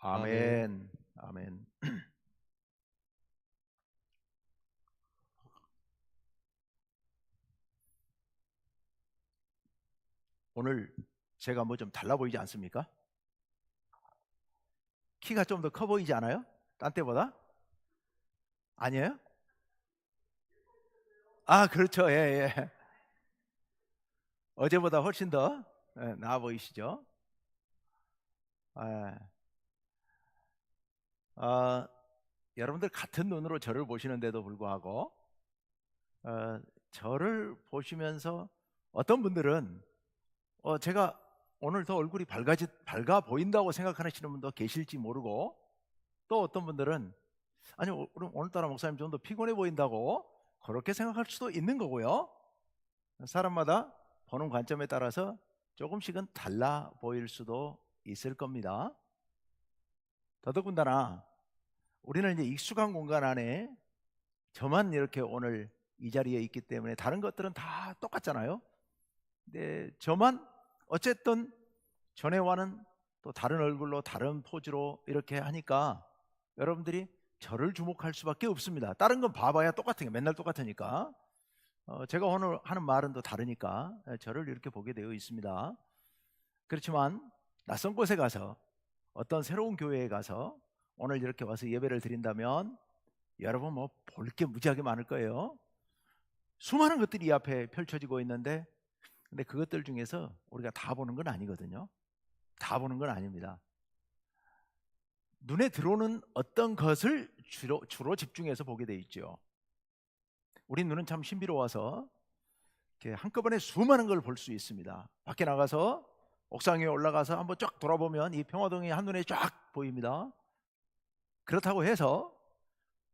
아멘. 아멘. 아멘. 오늘 제가 뭐 좀 달라 보이지 않습니까? 키가 좀 더 커 보이지 않아요? 딴 때보다? 아니에요? 아, 그렇죠. 예, 예. 어제보다 훨씬 더 나아 보이시죠? 예. 어, 여러분들 같은 눈으로 저를 보시는데도 불구하고 어, 저를 보시면서 어떤 분들은 제가 오늘 더 얼굴이 밝아 보인다고 생각하시는 분도 계실지 모르고, 또 어떤 분들은 아니 오늘따라 목사님 좀 더 피곤해 보인다고 그렇게 생각할 수도 있는 거고요. 사람마다 보는 관점에 따라서 조금씩은 달라 보일 수도 있을 겁니다. 더더군다나 우리는 이제 익숙한 공간 안에 저만 이렇게 오늘 이 자리에 있기 때문에 다른 것들은 다 똑같잖아요. 근데 저만 어쨌든 전에와는 또 다른 얼굴로 다른 포즈로 이렇게 하니까 여러분들이 저를 주목할 수밖에 없습니다. 다른 건 봐봐야 똑같은 게 맨날 똑같으니까. 제가 오늘 하는 말은 또 다르니까 저를 이렇게 보게 되어 있습니다. 그렇지만 낯선 곳에 가서 어떤 새로운 교회에 가서 오늘 이렇게 와서 예배를 드린다면 여러분 뭐 볼 게 무지하게 많을 거예요. 수많은 것들이 이 앞에 펼쳐지고 있는데, 근데 그것들 중에서 우리가 다 보는 건 아니거든요. 다 보는 건 아닙니다. 눈에 들어오는 어떤 것을 주로 집중해서 보게 돼 있죠. 우리 눈은 참 신비로워서 이렇게 한꺼번에 수많은 걸 볼 수 있습니다. 밖에 나가서 옥상 위에 올라가서 한번 쫙 돌아보면 이 평화동이 한눈에 쫙 보입니다. 그렇다고 해서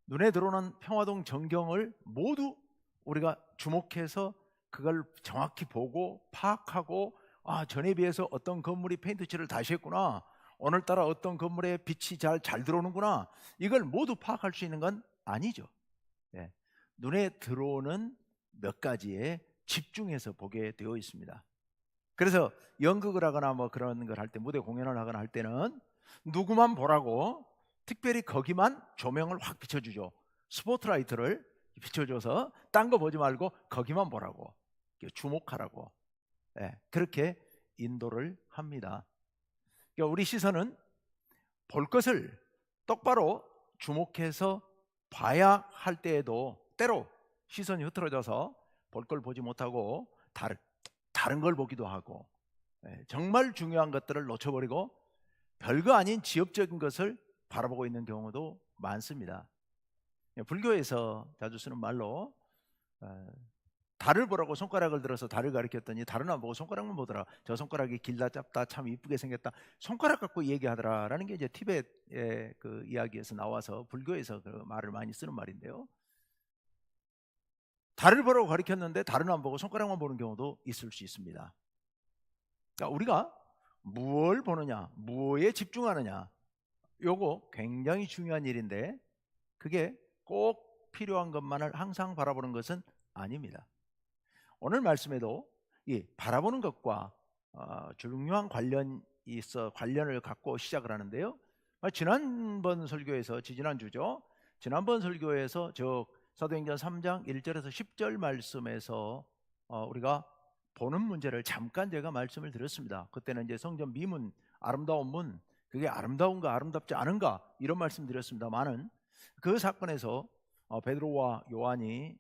눈에 들어오는 평화동 전경을 모두 우리가 주목해서 그걸 정확히 보고 파악하고, 아, 전에 비해서 어떤 건물이 페인트 칠을 다시 했구나, 오늘따라 어떤 건물에 빛이 잘 들어오는구나, 이걸 모두 파악할 수 있는 건 아니죠. 예. 눈에 들어오는 몇 가지에 집중해서 보게 되어 있습니다. 그래서 연극을 하거나 뭐 그런 걸 할 때, 무대 공연을 하거나 할 때는 누구만 보라고 특별히 거기만 조명을 확 비춰주죠. 스포트라이트를 비춰줘서 딴 거 보지 말고 거기만 보라고, 주목하라고, 그렇게 인도를 합니다. 그러니까 우리 시선은 볼 것을 똑바로 주목해서 봐야 할 때에도 때로 시선이 흐트러져서 볼 걸 보지 못하고 다른 걸 보기도 하고, 정말 중요한 것들을 놓쳐버리고 별거 아닌 지엽적인 것을 바라보고 있는 경우도 많습니다. 불교에서 자주 쓰는 말로 달을 보라고 손가락을 들어서 달을 가리켰더니 달은 안 보고 손가락만 보더라. 저 손가락이 길다 짧다 참 이쁘게 생겼다. 손가락 갖고 얘기하더라라는 게 이제 티벳의 그 이야기에서 나와서 불교에서 그 말을 많이 쓰는 말인데요. 달을 보라고 가리켰는데 달은 안 보고 손가락만 보는 경우도 있을 수 있습니다. 그러니까 우리가 무엇을 보느냐, 무엇에 집중하느냐, 요거 굉장히 중요한 일인데 그게 꼭 필요한 것만을 항상 바라보는 것은 아닙니다. 오늘 말씀에도 이 바라보는 것과 중요한 관련을 갖고 시작을 하는데요. 지난번 설교에서, 지난주죠. 지난번 설교에서 저 사도행전 3장 1절에서 10절 말씀에서 우리가 보는 문제를 잠깐 제가 말씀을 드렸습니다. 그때는 이제 성전 미문, 아름다운 문, 그게 아름다운가 아름답지 않은가 이런 말씀 드렸습니다만은, 그 사건에서 베드로와 요한이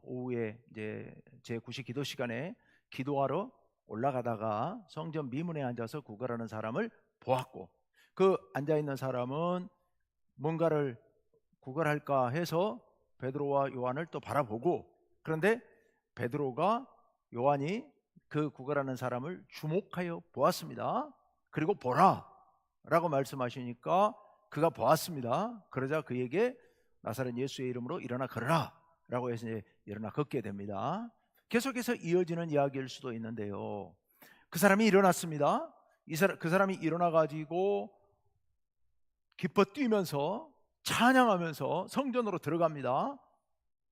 오후에 이제 제9시 기도 시간에 기도하러 올라가다가 성전 미문에 앉아서 구걸하는 사람을 보았고, 그 앉아 있는 사람은 뭔가를 구걸할까 해서 베드로와 요한을 또 바라보고, 그런데 베드로가 요한이 그 구걸하는 사람을 주목하여 보았습니다. 그리고 보라 라고 말씀하시니까 그가 보았습니다. 그러자 그에게 나사렛 예수의 이름으로 일어나 걸으라 라고 해서 이제 일어나 걷게 됩니다. 계속해서 이어지는 이야기일 수도 있는데요. 그 사람이 일어났습니다. 그 사람이 일어나 가지고 기뻐 뛰면서 찬양하면서 성전으로 들어갑니다.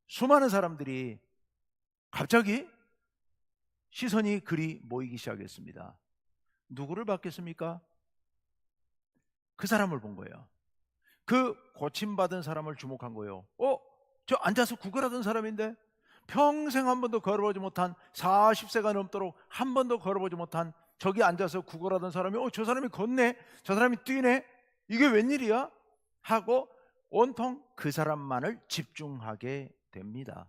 수많은 사람들이 갑자기 시선이 그리 모이기 시작했습니다. 누구를 봤겠습니까? 그 사람을 본 거예요. 그 고침받은 사람을 주목한 거예요. 저 앉아서 구걸하던 사람인데 평생 한 번도 걸어보지 못한 40세가 넘도록 한 번도 걸어보지 못한 저기 앉아서 구걸하던 사람이 저 사람이 걷네, 저 사람이 뛰네, 이게 웬일이야? 하고 온통 그 사람만을 집중하게 됩니다.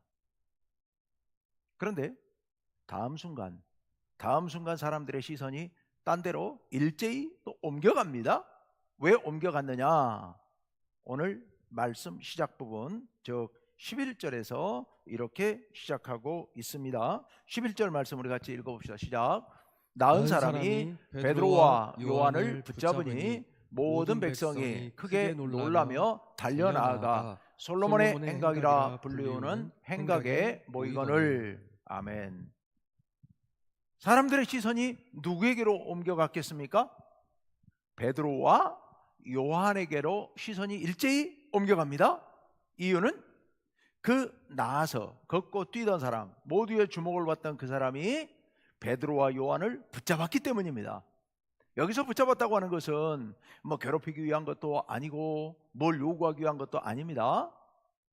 그런데 다음 순간 사람들의 시선이 딴 데로 일제히 또 옮겨갑니다. 왜 옮겨갔느냐? 오늘 말씀 시작 부분 즉 11절에서 이렇게 시작하고 있습니다. 11절 말씀 우리 같이 읽어봅시다. 시작. 나은 사람이 베드로와 요한을 붙잡으니 모든 백성이 크게 놀라며 달려나아가 솔로몬의 행각이라 불리우는 행각에 모이거늘. 아멘. 사람들의 시선이 누구에게로 옮겨갔겠습니까? 베드로와 요한에게로 시선이 일제히 옮겨갑니다. 이유는 그 나아서 걷고 뛰던 사람, 모두의 주목을 받던 그 사람이 베드로와 요한을 붙잡았기 때문입니다. 여기서 붙잡았다고 하는 것은 뭐 괴롭히기 위한 것도 아니고 뭘 요구하기 위한 것도 아닙니다.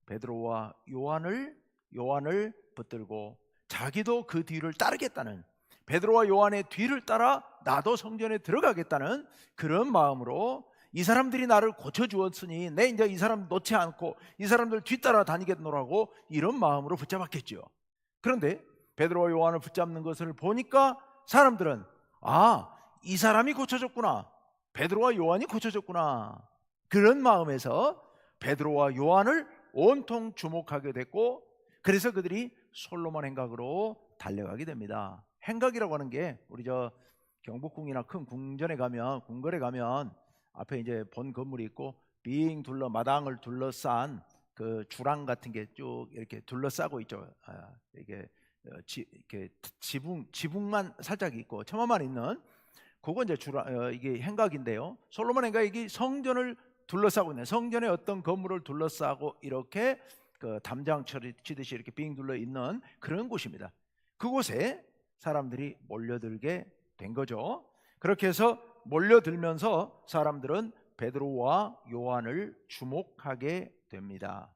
베드로와 요한을 붙들고 자기도 그 뒤를 따르겠다는, 베드로와 요한의 뒤를 따라 나도 성전에 들어가겠다는 그런 마음으로 이 사람들이 나를 고쳐주었으니 내 이제 이 사람 놓지 않고 이 사람들 뒤따라 다니겠노라고 이런 마음으로 붙잡았겠죠. 그런데 베드로와 요한을 붙잡는 것을 보니까 사람들은 이 사람이 고쳐졌구나, 베드로와 요한이 고쳐졌구나, 그런 마음에서 베드로와 요한을 온통 주목하게 됐고, 그래서 그들이 솔로몬 행각으로 달려가게 됩니다. 행각이라고 하는 게 우리 저 경복궁이나 큰 궁전에 가면, 궁궐에 가면 앞에 이제 본 건물이 있고 빙 둘러 마당을 둘러싼 그 주랑 같은 게 쭉 이렇게 둘러싸고 있죠. 이게 이렇게 지붕만 살짝 있고 처마만 있는 그거 이제 이게 행각인데요. 솔로몬 행각이 성전을 둘러싸고 있는, 성전의 어떤 건물을 둘러싸고 이렇게 그 담장 치듯이 이렇게 빙 둘러 있는 그런 곳입니다. 그곳에 사람들이 몰려들게 된 거죠. 그렇게 해서 몰려들면서 사람들은 베드로와 요한을 주목하게 됩니다.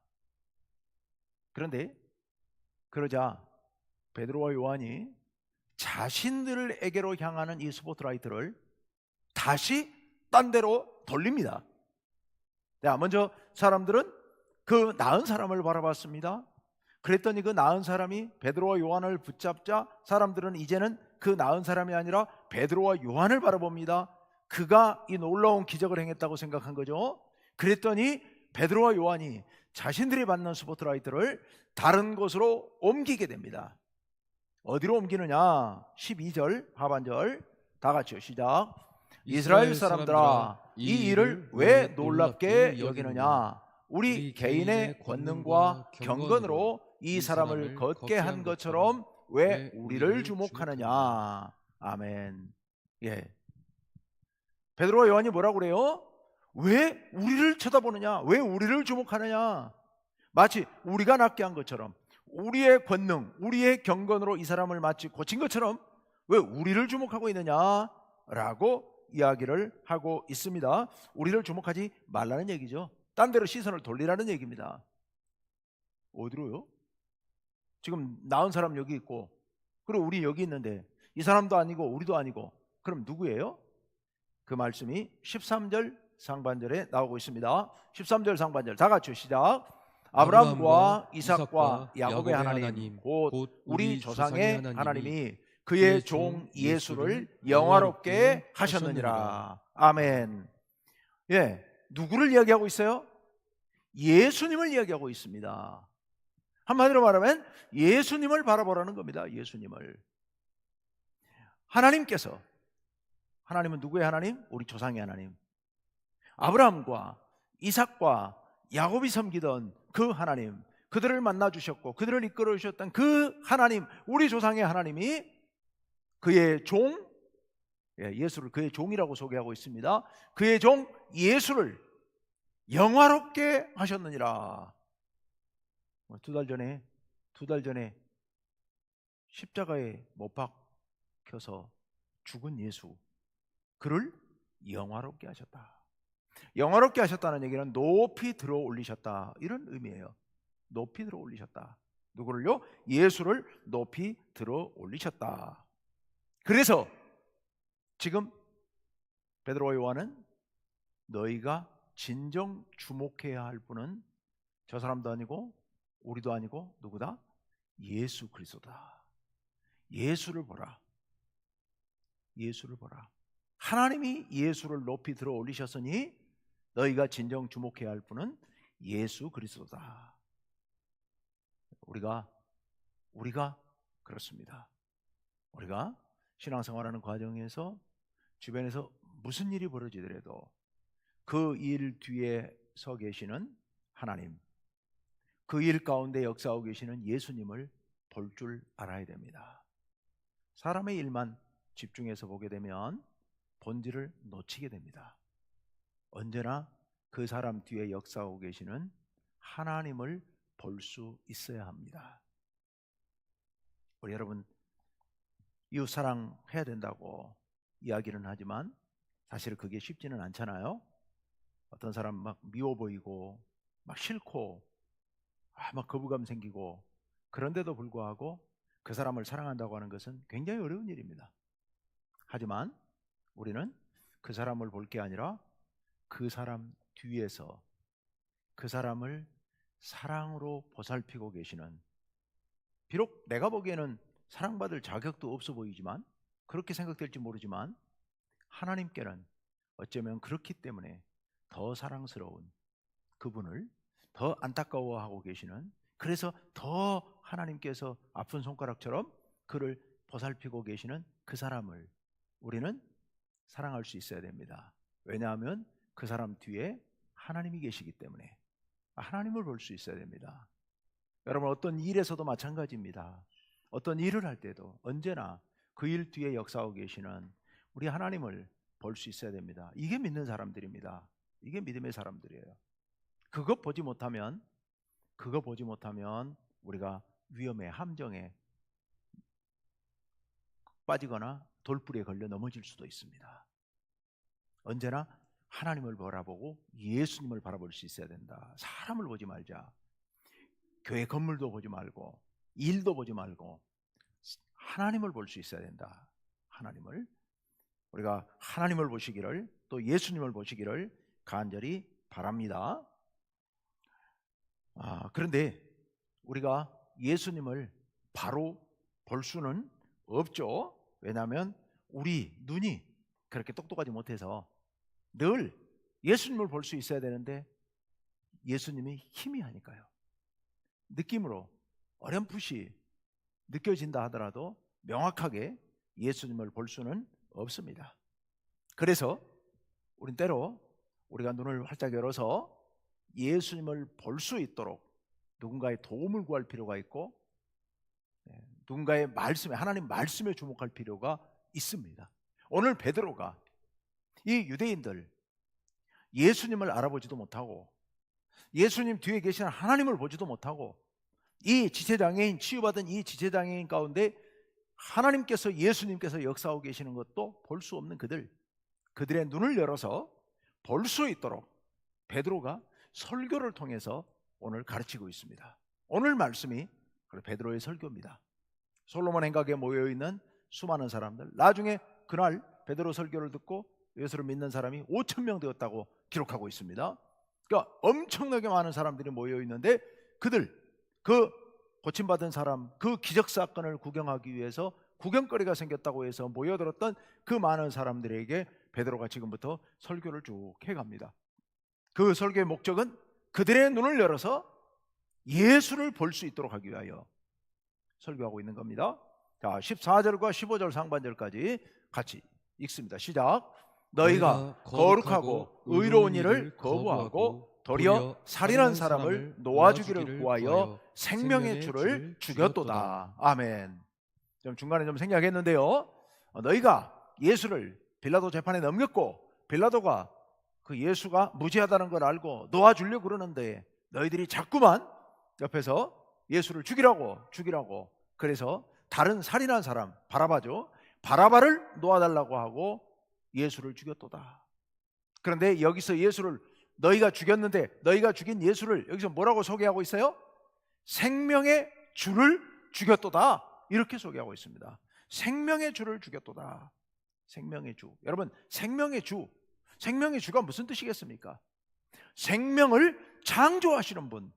그런데 그러자 베드로와 요한이 자신들에게로 향하는 이 스포트라이트를 다시 딴 데로 돌립니다. 먼저 사람들은 그 나은 사람을 바라봤습니다. 그랬더니 그 나은 사람이 베드로와 요한을 붙잡자 사람들은 이제는 그 나은 사람이 아니라 베드로와 요한을 바라봅니다. 그가 이 놀라운 기적을 행했다고 생각한 거죠. 그랬더니 베드로와 요한이 자신들이 받는 스포트라이트를 다른 곳으로 옮기게 됩니다. 어디로 옮기느냐? 12절 하반절 다 같이요. 시작. 이스라엘 사람들아, 이 일을 왜 놀랍게 여기느냐? 우리 개인의 권능과 경건으로 이 사람을 걷게 한 것처럼 왜 우리를 주목하느냐? 아멘. 베드로와 요한이 뭐라고 그래요? 왜 우리를 쳐다보느냐? 왜 우리를 주목하느냐? 마치 우리가 낫게 한 것처럼, 우리의 권능, 우리의 경건으로 이 사람을 마치 고친 것처럼 왜 우리를 주목하고 있느냐라고 이야기를 하고 있습니다. 우리를 주목하지 말라는 얘기죠. 딴 데로 시선을 돌리라는 얘기입니다. 어디로요? 지금 나은 사람 여기 있고, 그리고 우리 여기 있는데 이 사람도 아니고 우리도 아니고 그럼 누구예요? 그 말씀이 13절 상반절에 나오고 있습니다. 13절 상반절 다 같이 시작. 아브라함과 이삭과 야곱의 하나님 곧 우리 조상의 하나님이 그의 종 예수를 영화롭게 하셨느니라. 아멘. 누구를 이야기하고 있어요? 예수님을 이야기하고 있습니다. 한마디로 말하면 예수님을 바라보라는 겁니다. 예수님을. 하나님은 누구의 하나님? 우리 조상의 하나님. 아브라함과 이삭과 야곱이 섬기던 그 하나님, 그들을 만나 주셨고 그들을 이끌어 주셨던 그 하나님, 우리 조상의 하나님이 그의 종, 예수를 그의 종이라고 소개하고 있습니다. 그의 종 예수를 영화롭게 하셨느니라. 두 달 전에 십자가에 못 박혀서 죽은 예수, 그를 영화롭게 하셨다. 영화롭게 하셨다는 얘기는 높이 들어 올리셨다, 이런 의미예요. 높이 들어 올리셨다. 누구를요? 예수를 높이 들어 올리셨다. 그래서 지금 베드로와 요한은 너희가 진정 주목해야 할 분은 저 사람도 아니고 우리도 아니고 누구다? 예수 그리스도다. 예수를 보라. 예수를 보라. 하나님이 예수를 높이 들어 올리셨으니 너희가 진정 주목해야 할 분은 예수 그리스도다. 우리가 그렇습니다. 우리가 신앙생활하는 과정에서 주변에서 무슨 일이 벌어지더라도 그 일 뒤에 서 계시는 하나님, 그 일 가운데 역사하고 계시는 예수님을 볼 줄 알아야 됩니다. 사람의 일만 집중해서 보게 되면 본질을 놓치게 됩니다. 언제나 그 사람 뒤에 역사하고 계시는 하나님을 볼 수 있어야 합니다. 우리 여러분, 이웃 사랑해야 된다고 이야기는 하지만 사실 그게 쉽지는 않잖아요. 어떤 사람 막 미워 보이고 막 싫고 막 거부감 생기고, 그런데도 불구하고 그 사람을 사랑한다고 하는 것은 굉장히 어려운 일입니다. 하지만 우리는 그 사람을 볼 게 아니라 그 사람 뒤에서 그 사람을 사랑으로 보살피고 계시는, 비록 내가 보기에는 사랑받을 자격도 없어 보이지만, 그렇게 생각될지 모르지만 하나님께는 어쩌면 그렇기 때문에 더 사랑스러운 그분을 더 안타까워하고 계시는, 그래서 더 하나님께서 아픈 손가락처럼 그를 보살피고 계시는 그 사람을 우리는 사랑할 수 있어야 됩니다. 왜냐하면 그 사람 뒤에 하나님이 계시기 때문에 하나님을 볼 수 있어야 됩니다. 여러분, 어떤 일에서도 마찬가지입니다. 어떤 일을 할 때도 언제나 그 일 뒤에 역사하고 계시는 우리 하나님을 볼 수 있어야 됩니다. 이게 믿는 사람들입니다. 이게 믿음의 사람들이에요. 그거 보지 못하면 우리가 위험에, 함정에 빠지거나 돌불에 걸려 넘어질 수도 있습니다. 언제나 하나님을 바라보고 예수님을 바라볼 수 있어야 된다. 사람을 보지 말자. 교회 건물도 보지 말고 일도 보지 말고 하나님을 볼 수 있어야 된다. 하나님을, 우리가 하나님을 보시기를, 또 예수님을 보시기를 간절히 바랍니다. 그런데 우리가 예수님을 바로 볼 수는 없죠. 왜냐하면 우리 눈이 그렇게 똑똑하지 못해서 늘 예수님을 볼 수 있어야 되는데 예수님이 희미하니까요. 느낌으로 어렴풋이 느껴진다 하더라도 명확하게 예수님을 볼 수는 없습니다. 그래서 우린 때로 우리가 눈을 활짝 열어서 예수님을 볼 수 있도록 누군가의 도움을 구할 필요가 있고, 누군가의 말씀에, 하나님 말씀에 주목할 필요가 있습니다. 오늘 베드로가 이 유대인들 예수님을 알아보지도 못하고 예수님 뒤에 계시는 하나님을 보지도 못하고 이 지체장애인, 치유받은 이 지체장애인 가운데 하나님께서, 예수님께서 역사하고 계시는 것도 볼 수 없는 그들의 눈을 열어서 볼 수 있도록 베드로가 설교를 통해서 오늘 가르치고 있습니다. 오늘 말씀이 베드로의 설교입니다. 솔로몬 행각에 모여있는 수많은 사람들, 나중에 그날 베드로 설교를 듣고 예수를 믿는 사람이 5,000명 되었다고 기록하고 있습니다. 그러니까 엄청나게 많은 사람들이 모여있는데 그 고침받은 사람, 그 기적사건을 구경하기 위해서 구경거리가 생겼다고 해서 모여들었던 그 많은 사람들에게 베드로가 지금부터 설교를 쭉 해갑니다. 그 설교의 목적은 그들의 눈을 열어서 예수를 볼 수 있도록 하기 위하여 설교하고 있는 겁니다. 자, 14절과 15절 상반절까지 같이 읽습니다. 시작. 너희가 거룩하고 의로운 일을 거부하고 도리어 살인한 사람을 놓아주기를 구하여 생명의 주를 죽였도다. 아멘. 좀 중간에 좀 생략했는데요, 너희가 예수를 빌라도 재판에 넘겼고 빌라도가 그 예수가 무죄하다는 걸 알고 놓아주려고 그러는데 너희들이 자꾸만 옆에서 예수를 죽이라고 그래서 다른 살인한 사람 바라바를 놓아달라고 하고 예수를 죽였도다. 그런데 여기서 예수를 너희가 죽였는데 너희가 죽인 예수를 여기서 뭐라고 소개하고 있어요? 생명의 주를 죽였도다, 이렇게 소개하고 있습니다. 생명의 주를 죽였도다. 생명의 주. 여러분, 생명의 주, 생명의 주가 무슨 뜻이겠습니까? 생명을 창조하시는 분,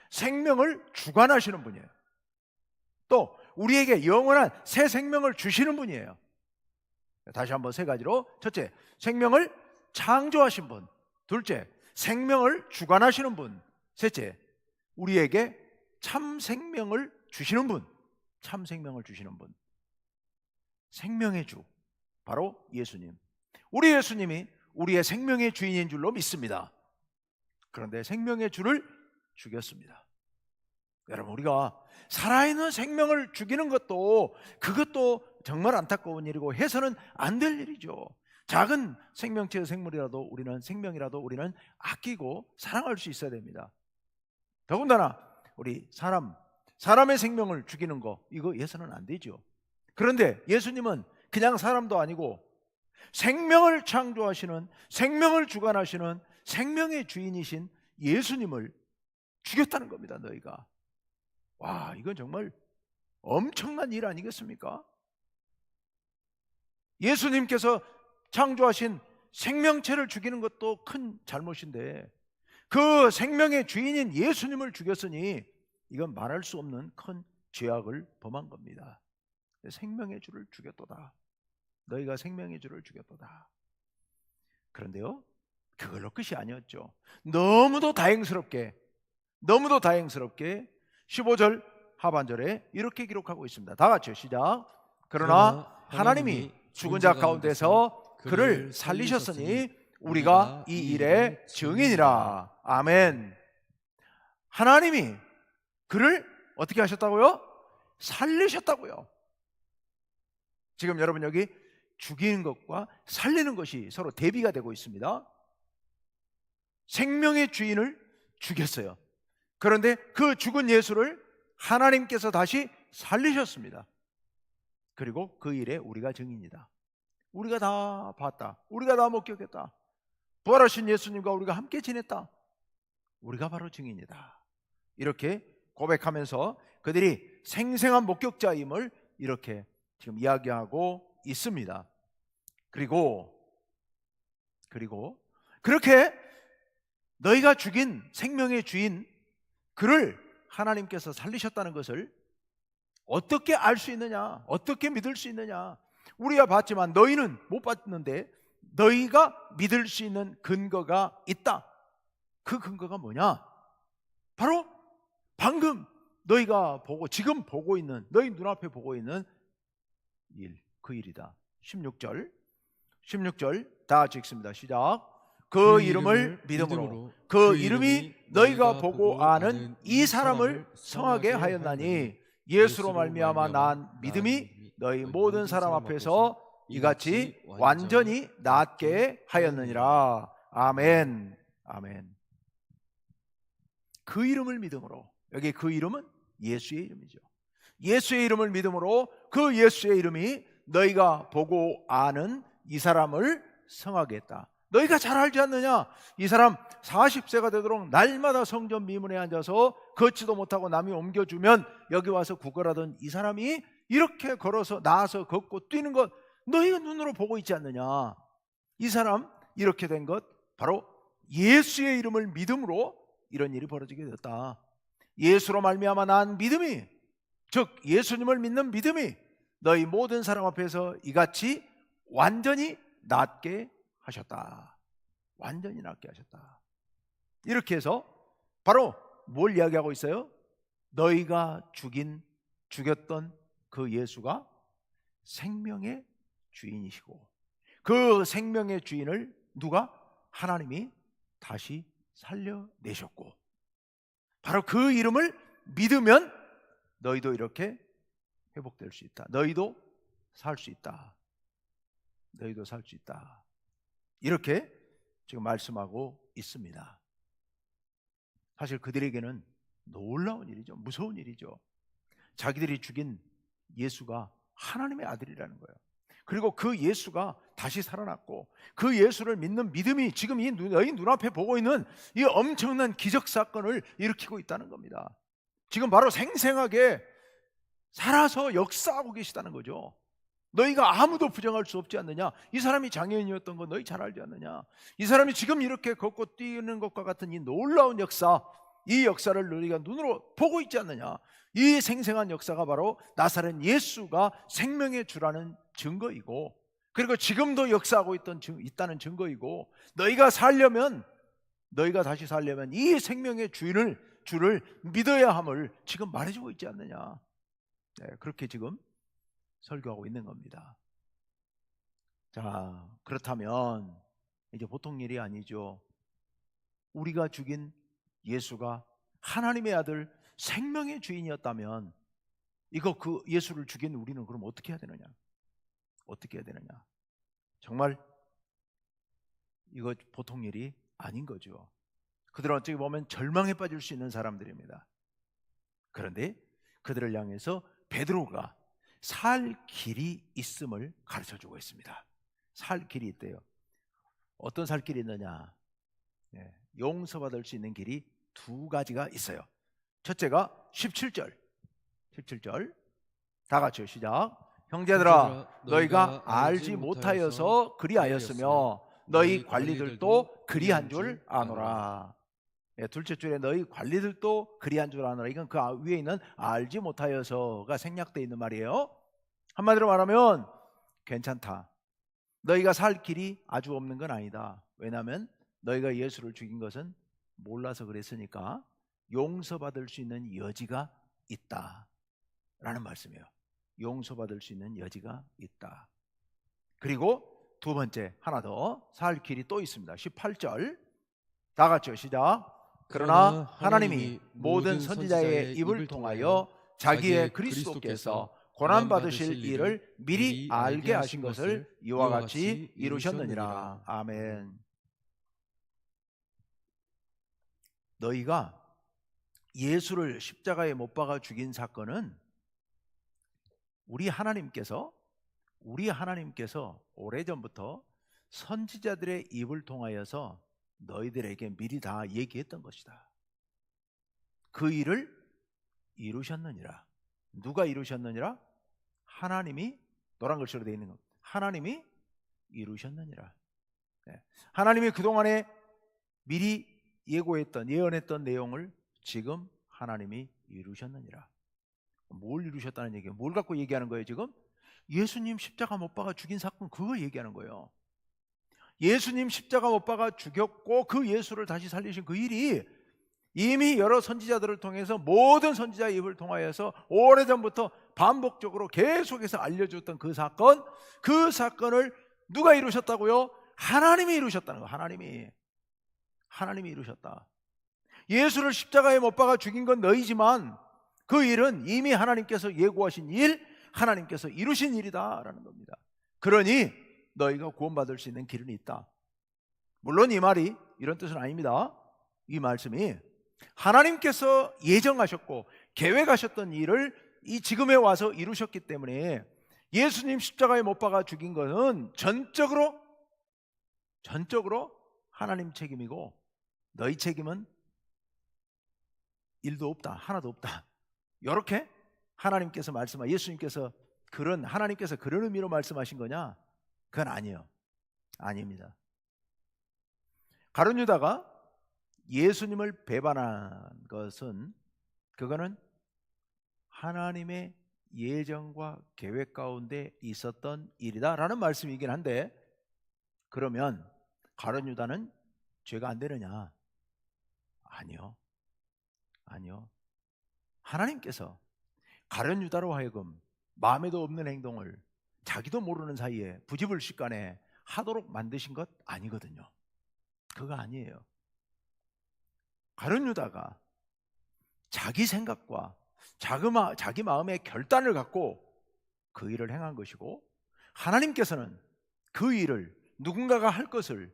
생명을 주관하시는 분이에요. 또 우리에게 영원한 새 생명을 주시는 분이에요. 다시 한번 세 가지로: 첫째, 생명을 창조하신 분; 둘째, 생명을 주관하시는 분; 셋째, 우리에게 참 생명을 주시는 분. 참 생명을 주시는 분, 생명의 주, 바로 예수님. 우리 예수님이 우리의 생명의 주인인 줄로 믿습니다. 그런데 생명의 주를 죽였습니다. 여러분, 우리가 살아있는 생명을 죽이는 것도, 그것도 정말 안타까운 일이고 해서는 안 될 일이죠. 작은 생명체의 생물이라도 우리는, 생명이라도 우리는 아끼고 사랑할 수 있어야 됩니다. 더군다나 우리 사람의 생명을 죽이는 거, 이거 예서는 안 되죠. 그런데 예수님은 그냥 사람도 아니고 생명을 창조하시는, 생명을 주관하시는 생명의 주인이신 예수님을 죽였다는 겁니다. 너희가. 와, 이건 정말 엄청난 일 아니겠습니까? 예수님께서 창조하신 생명체를 죽이는 것도 큰 잘못인데 그 생명의 주인인 예수님을 죽였으니 이건 말할 수 없는 큰 죄악을 범한 겁니다. 생명의 주를 죽였도다. 너희가 생명의 주를 죽였도다. 그런데요, 그걸로 끝이 아니었죠. 너무도 다행스럽게 15절 하반절에 이렇게 기록하고 있습니다. 다 같이요, 시작. 그러나 하나님이 죽은 자 가운데서 그를 살리셨으니 우리가 이 일의 증인이라. 아멘. 하나님이 그를 어떻게 하셨다고요? 살리셨다고요. 지금 여러분, 여기 죽이는 것과 살리는 것이 서로 대비가 되고 있습니다. 생명의 주인을 죽였어요. 그런데 그 죽은 예수를 하나님께서 다시 살리셨습니다. 그리고 그 일에 우리가 증인이다. 우리가 다 봤다. 우리가 다 목격했다. 부활하신 예수님과 우리가 함께 지냈다. 우리가 바로 증인이다. 이렇게 고백하면서 그들이 생생한 목격자임을 이렇게 지금 이야기하고 있습니다. 그리고 그렇게 너희가 죽인 생명의 주인 그를 하나님께서 살리셨다는 것을 어떻게 알 수 있느냐? 어떻게 믿을 수 있느냐? 우리가 봤지만 너희는 못 봤는데 너희가 믿을 수 있는 근거가 있다. 그 근거가 뭐냐? 바로 방금 너희가 보고, 지금 보고 있는, 너희 눈앞에 보고 있는 일, 그 일이다. 16절 다 같이 읽습니다. 시작. 그 이름을 믿음으로 그 이름이 너희가 보고 아는 이 사람을 성하게 하였나니 예수로 말미암아 난 믿음이 너희 모든 사람 앞에서 이같이 완전히 낫게 하였느니라. 아멘. 아멘. 그 이름을 믿음으로, 여기 그 이름은 예수의 이름이죠. 예수의 이름을 믿음으로 그 예수의 이름이 너희가 보고 아는 이 사람을 성하게 했다. 너희가 잘 알지 않느냐? 이 사람 40세가 되도록 날마다 성전 미문에 앉아서 걷지도 못하고 남이 옮겨주면 여기 와서 구걸하던 이 사람이 이렇게 걸어서 나와서 걷고 뛰는 것 너희가 눈으로 보고 있지 않느냐? 이 사람 이렇게 된 것 바로 예수의 이름을 믿음으로 이런 일이 벌어지게 됐다. 예수로 말미암아 난 믿음이, 즉 예수님을 믿는 믿음이 너희 모든 사람 앞에서 이같이 완전히 낫게 하셨다. 완전히 낫게 하셨다. 이렇게 해서 바로 뭘 이야기하고 있어요? 너희가 죽였던 그 예수가 생명의 주인이시고 그 생명의 주인을 누가? 하나님이 다시 살려내셨고 바로 그 이름을 믿으면 너희도 이렇게 회복될 수 있다. 너희도 살 수 있다. 너희도 살 수 있다. 이렇게 지금 말씀하고 있습니다. 사실 그들에게는 놀라운 일이죠. 무서운 일이죠. 자기들이 죽인 예수가 하나님의 아들이라는 거예요. 그리고 그 예수가 다시 살아났고 그 예수를 믿는 믿음이 지금 너희 눈앞에 보고 있는 이 엄청난 기적 사건을 일으키고 있다는 겁니다. 지금 바로 생생하게 살아서 역사하고 계시다는 거죠. 너희가 아무도 부정할 수 없지 않느냐? 이 사람이 장애인이었던 거 너희 잘 알지 않느냐? 이 사람이 지금 이렇게 걷고 뛰는 것과 같은 이 놀라운 역사, 이 역사를 너희가 눈으로 보고 있지 않느냐? 이 생생한 역사가 바로 나사렛 예수가 생명의 주라는 증거이고, 그리고 지금도 역사하고 있다는 증거이고, 너희가 다시 살려면 이 생명의 주를 믿어야 함을 지금 말해주고 있지 않느냐? 네, 그렇게 지금 설교하고 있는 겁니다. 자, 그렇다면 이제 보통 일이 아니죠. 우리가 죽인 예수가 하나님의 아들 생명의 주인이었다면 그 예수를 죽인 우리는 그럼 어떻게 해야 되느냐? 어떻게 해야 되느냐? 정말 이거 보통 일이 아닌 거죠. 그들은 어떻게 보면 절망에 빠질 수 있는 사람들입니다. 그런데 그들을 향해서 베드로가 살 길이 있음을 가르쳐주고 있습니다. 살 길이 있대요. 어떤 살 길이 있느냐? 용서받을 수 있는 길이 두 가지가 있어요. 첫째가 17절 다 같이요, 시작. 형제들아 너희가 알지 못하여서 그리하였으며 너희 관리들도 그리한 줄 아노라. 둘째 줄에 너희 관리들도 그리한 줄 아노라. 이건 그 위에 있는 알지 못하여서가 생략되어 있는 말이에요. 한마디로 말하면 괜찮다. 너희가 살 길이 아주 없는 건 아니다. 왜냐하면 너희가 예수를 죽인 것은 몰라서 그랬으니까 용서받을 수 있는 여지가 있다 라는 말씀이에요. 용서받을 수 있는 여지가 있다. 그리고 두 번째, 하나 더 살 길이 또 있습니다. 18절 다 같이요, 시작. 그러나 하나님이 모든 선지자의 입을 통하여 자기의 그리스도께서 고난받으실 일을 미리 알게 하신 것을 이와 같이 이루셨느니라. 아멘. 너희가 예수를 십자가에 못 박아 죽인 사건은 우리 하나님께서 오래전부터 선지자들의 입을 통하여서 너희들에게 미리 다 얘기했던 것이다. 그 일을 이루셨느니라. 누가 이루셨느니라? 하나님이, 노란 글씨로 되어 있는 것, 하나님이 이루셨느니라. 하나님이 그동안에 미리 예언했던 내용을 지금 하나님이 이루셨느니라. 뭘 이루셨다는 얘기예요? 뭘 갖고 얘기하는 거예요 지금? 예수님 십자가 못 박아 죽인 사건, 그거 얘기하는 거예요. 예수님 십자가 못 박아 죽였고 그 예수를 다시 살리신 그 일이 이미 여러 선지자들을 통해서, 모든 선지자의 입을 통하여서 오래전부터 반복적으로 계속해서 알려줬던 그 사건을 누가 이루셨다고요? 하나님이 이루셨다는 거예요. 하나님이 이루셨다. 예수를 십자가에 못 박아 죽인 건 너희지만 그 일은 이미 하나님께서 예고하신 일, 하나님께서 이루신 일이다라는 겁니다. 그러니 너희가 구원받을 수 있는 길은 있다. 물론 이 말이 이런 뜻은 아닙니다. 이 말씀이 하나님께서 예정하셨고 계획하셨던 일을 이 지금에 와서 이루셨기 때문에 예수님 십자가에 못 박아 죽인 것은 전적으로 하나님 책임이고 너희 책임은 일도 없다, 하나도 없다. 이렇게 하나님께서 예수님께서 하나님께서 그런 의미로 말씀하신 거냐? 그건 아니에요. 아닙니다. 가룟 유다가 예수님을 배반한 것은, 그거는 하나님의 예정과 계획 가운데 있었던 일이다라는 말씀이긴 한데, 그러면 가룟 유다는 죄가 안 되느냐? 아니요. 하나님께서 가룟 유다로 하여금 마음에도 없는 행동을 자기도 모르는 사이에 부지불식간에 하도록 만드신 것 아니거든요. 그거 아니에요. 가룟 유다가 자기 생각과 자기 마음의 결단을 갖고 그 일을 행한 것이고, 하나님께서는 그 일을 누군가가 할 것을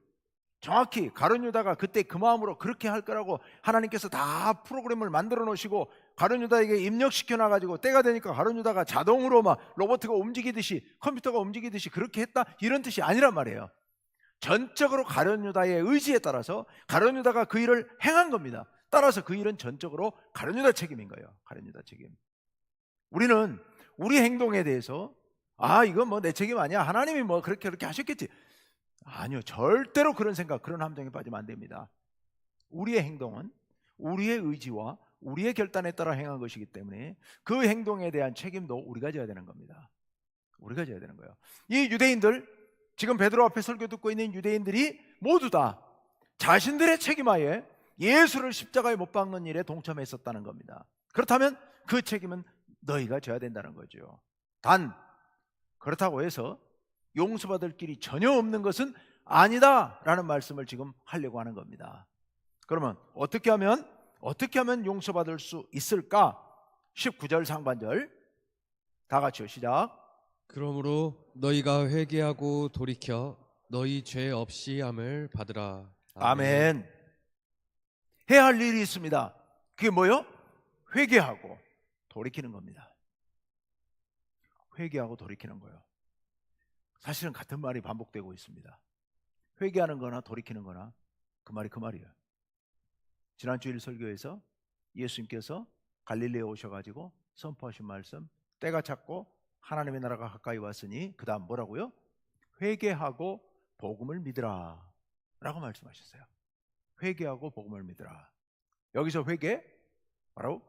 정확히 가룟 유다가 그때 그 마음으로 그렇게 할 거라고 하나님께서 다 프로그램을 만들어 놓으시고 가룟 유다에게 입력시켜 놔가지고 때가 되니까 가룟 유다가 자동으로 막 로봇가 움직이듯이 컴퓨터가 움직이듯이 그렇게 했다, 이런 뜻이 아니란 말이에요. 전적으로 가룟 유다의 의지에 따라서 가룟 유다가 그 일을 행한 겁니다. 따라서 그 일은 전적으로 가룟 유다 책임인 거예요. 가룟 유다 책임. 우리는 우리 행동에 대해서 이건 뭐 내 책임 아니야, 하나님이 뭐 그렇게 하셨겠지. 아니요, 절대로 그런 생각, 그런 함정에 빠지면 안 됩니다. 우리의 행동은 우리의 의지와 우리의 결단에 따라 행한 것이기 때문에 그 행동에 대한 책임도 우리가 져야 되는 겁니다. 우리가 져야 되는 거예요. 이 유대인들, 지금 베드로 앞에 설교 듣고 있는 유대인들이 모두 다 자신들의 책임하에 예수를 십자가에 못 박는 일에 동참했었다는 겁니다. 그렇다면 그 책임은 너희가 져야 된다는 거죠. 단 그렇다고 해서 용서받을 길이 전혀 없는 것은 아니다라는 말씀을 지금 하려고 하는 겁니다. 그러면 어떻게 하면 용서받을 수 있을까? 19절 상반절 다 같이요, 시작. 그러므로 너희가 회개하고 돌이켜 너희 죄 없이 함을 받으라. 아멘. 해야 할 일이 있습니다. 그게 뭐요? 회개하고 돌이키는 겁니다. 회개하고 돌이키는 거예요. 사실은 같은 말이 반복되고 있습니다. 회개하는 거나 돌이키는 거나 그 말이에요. 지난 주일 설교에서 예수님께서 갈릴리에 오셔가지고 선포하신 말씀, 때가 찼고 하나님의 나라가 가까이 왔으니 그 다음 뭐라고요? 회개하고 복음을 믿으라 라고 말씀하셨어요. 회개하고 복음을 믿으라. 여기서 회개, 바로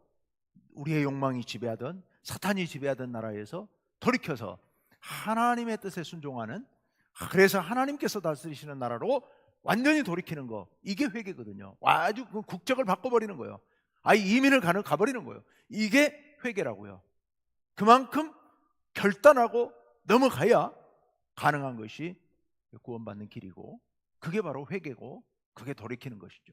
우리의 욕망이 지배하던, 사탄이 지배하던 나라에서 돌이켜서 하나님의 뜻에 순종하는, 그래서 하나님께서 다스리시는 나라로 완전히 돌이키는 거, 이게 회개거든요. 아주 그 국적을 바꿔버리는 거예요. 이민을 가버리는 거예요. 이게 회개라고요. 그만큼 결단하고 넘어가야 가능한 것이 구원받는 길이고, 그게 바로 회개고, 그게 돌이키는 것이죠.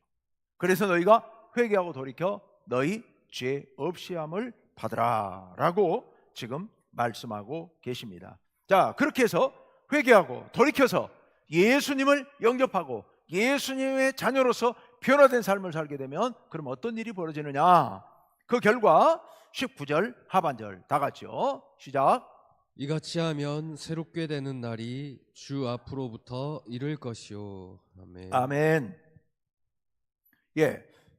그래서 너희가 회개하고 돌이켜 너희 죄 없이 함을 받으라 라고 지금 말씀하고 계십니다. 자, 그렇게 해서 회개하고 돌이켜서 예수님을 영접하고 예수님의 자녀로서 변화된 삶을 살게 되면 그럼 어떤 일이 벌어지느냐? 그 결과 19절 하반절 다 같이요, 시작. 이같이 하면 새롭게 되는 날이 주 앞으로부터 이를 것이요. 아멘. 아멘.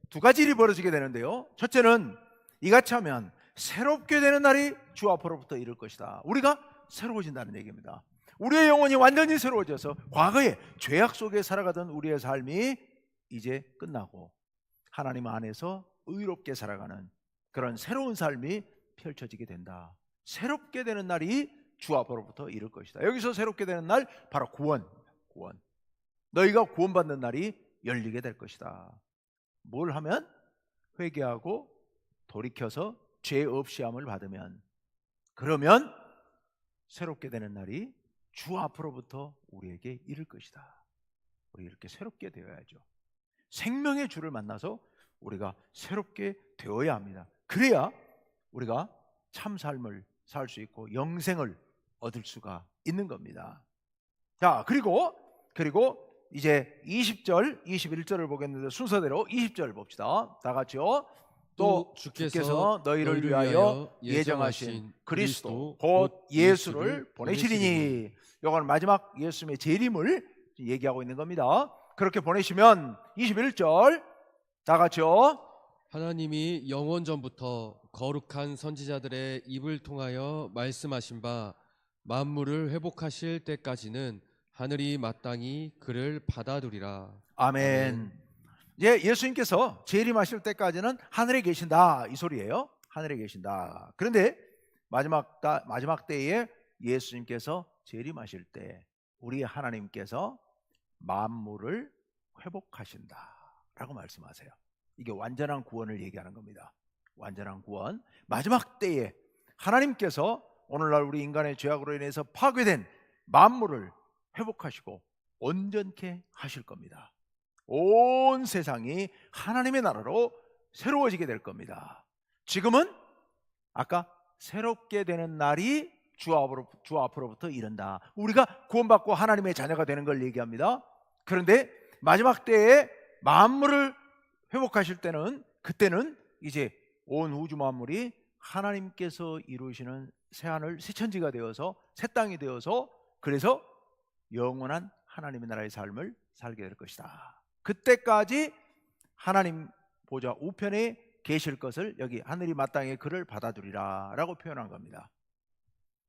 두 가지 일이 벌어지게 되는데요. 첫째는 이같이 하면 새롭게 되는 날이 주 앞으로부터 이를 것이다. 우리가 새로워진다는 얘기입니다. 우리의 영혼이 완전히 새로워져서 과거에 죄악 속에 살아가던 우리의 삶이 이제 끝나고 하나님 안에서 의롭게 살아가는 그런 새로운 삶이 펼쳐지게 된다. 새롭게 되는 날이 주 앞으로부터 이를 것이다. 여기서 새롭게 되는 날, 바로 구원. 너희가 구원받는 날이 열리게 될 것이다. 뭘 하면? 회개하고 돌이켜서 죄 없이 함을 받으면, 그러면 새롭게 되는 날이 주 앞으로부터 우리에게 이를 것이다. 우리 이렇게 새롭게 되어야죠. 생명의 주를 만나서 우리가 새롭게 되어야 합니다. 그래야 우리가 참 삶을 살 수 있고 영생을 얻을 수가 있는 겁니다. 자, 그리고 이제 20절, 21절을 보겠는데 순서대로 20절 봅시다. 다 같이요. 또 주께서 너희를 위하여 예정하신 그리스도 곧 예수를 보내시리니. 이건 마지막 예수님의 재림을 얘기하고 있는 겁니다. 그렇게 보내시면 21절 다 같이요. 하나님이 영원 전부터 거룩한 선지자들의 입을 통하여 말씀하신 바 만물을 회복하실 때까지는 하늘이 마땅히 그를 받아두리라. 아멘. 예수님께서 재림하실 때까지는 하늘에 계신다, 이 소리예요. 하늘에 계신다. 그런데 마지막 때에 예수님께서 재림하실 때 우리 하나님께서 만물을 회복하신다라고 말씀하세요. 이게 완전한 구원을 얘기하는 겁니다. 완전한 구원. 마지막 때에 하나님께서 오늘날 우리 인간의 죄악으로 인해서 파괴된 만물을 회복하시고 온전케 하실 겁니다. 온 세상이 하나님의 나라로 새로워지게 될 겁니다. 지금은 아까 새롭게 되는 날이 주 앞으로부터 이른다. 우리가 구원받고 하나님의 자녀가 되는 걸 얘기합니다. 그런데 마지막 때에 만물을 회복하실 때는, 그때는 이제 온 우주 만물이 하나님께서 이루시는 새하늘 새천지가 되어서 새 땅이 되어서, 그래서 영원한 하나님의 나라의 삶을 살게 될 것이다. 그때까지 하나님 보좌 우편에 계실 것을 여기 하늘이 마땅히 그를 받아두리라 라고 표현한 겁니다.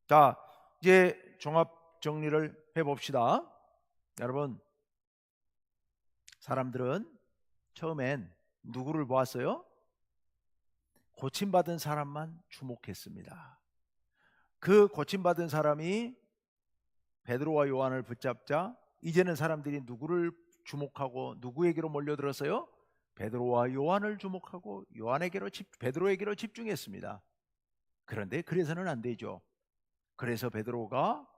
자, 이제 종합 정리를 해봅시다. 여러분, 사람들은 처음엔 누구를 보았어요? 고침받은 사람만 주목했습니다. 그 고침받은 사람이 베드로와 요한을 붙잡자 이제는 사람들이 누구를 주목하고 누구에게로 몰려들었어요? 베드로와 요한을 주목하고 베드로에게로 집중했습니다. 그런데 그래서는 안 되죠. 그래서 베드로가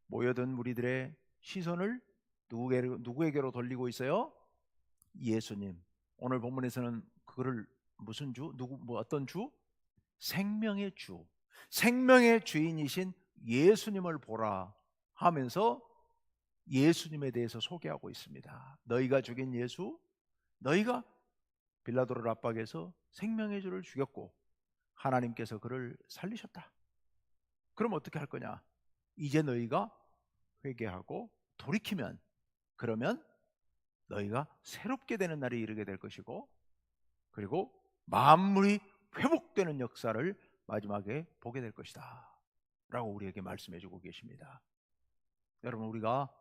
모여든 무리들의 시선을 누구에게로 돌리고 있어요? 예수님. 오늘 본문에서는 그를 무슨 주? 어떤 주? 생명의 주. 생명의 주인이신 예수님을 보라 하면서 예수님에 대해서 소개하고 있습니다. 너희가 죽인 예수, 너희가 빌라도를 압박해서 생명의 주를 죽였고 하나님께서 그를 살리셨다. 그럼 어떻게 할 거냐? 이제 너희가 회개하고 돌이키면, 그러면 너희가 새롭게 되는 날이 이르게 될 것이고, 그리고 만물이 회복되는 역사를 마지막에 보게 될 것이다 라고 우리에게 말씀해 주고 계십니다. 여러분, 우리가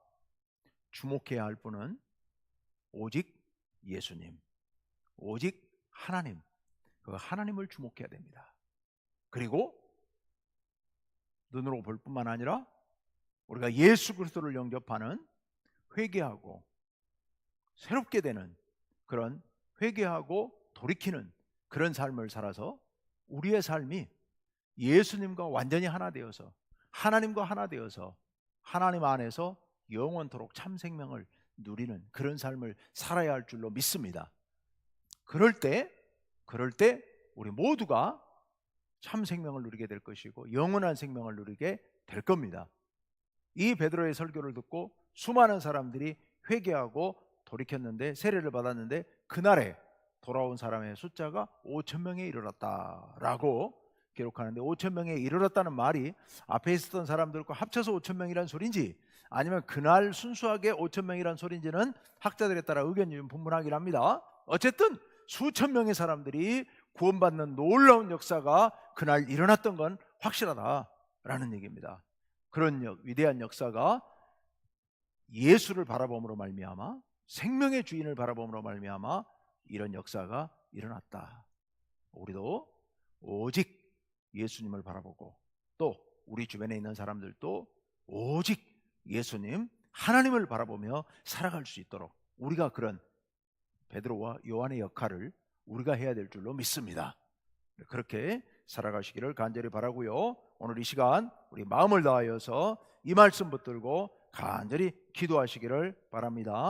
주목해야 할 분은 오직 예수님, 오직 하나님, 그 하나님을 주목해야 됩니다. 그리고 눈으로 볼 뿐만 아니라 우리가 예수 그리스도를 영접하는, 회개하고 새롭게 되는, 그런 회개하고 돌이키는 그런 삶을 살아서 우리의 삶이 예수님과 완전히 하나 되어서, 하나님과 하나 되어서 하나님 안에서 영원토록 참 생명을 누리는 그런 삶을 살아야 할 줄로 믿습니다. 그럴 때 우리 모두가 참 생명을 누리게 될 것이고 영원한 생명을 누리게 될 겁니다. 이 베드로의 설교를 듣고 수많은 사람들이 회개하고 돌이켰는데, 세례를 받았는데, 그날에 돌아온 사람의 숫자가 5,000명에 이르렀다라고 기록하는데, 5,000명에 이르렀다는 말이 앞에 있었던 사람들과 합쳐서 5,000명이란 소린지, 아니면 그날 순수하게 5,000명이란 소린지는 학자들에 따라 의견이 좀 분분하긴 합니다. 어쨌든 수천 명의 사람들이 구원받는 놀라운 역사가 그날 일어났던 건 확실하다라는 얘기입니다. 그런 위대한 역사가 예수를 바라봄으로 말미암아, 생명의 주인을 바라봄으로 말미암아 이런 역사가 일어났다. 우리도 오직 예수님을 바라보고, 또 우리 주변에 있는 사람들도 오직 예수님, 하나님을 바라보며 살아갈 수 있도록 우리가 그런 베드로와 요한의 역할을 우리가 해야 될 줄로 믿습니다. 그렇게 살아가시기를 간절히 바라고요. 오늘 이 시간 우리 마음을 다하여서 이 말씀 붙들고 간절히 기도하시기를 바랍니다.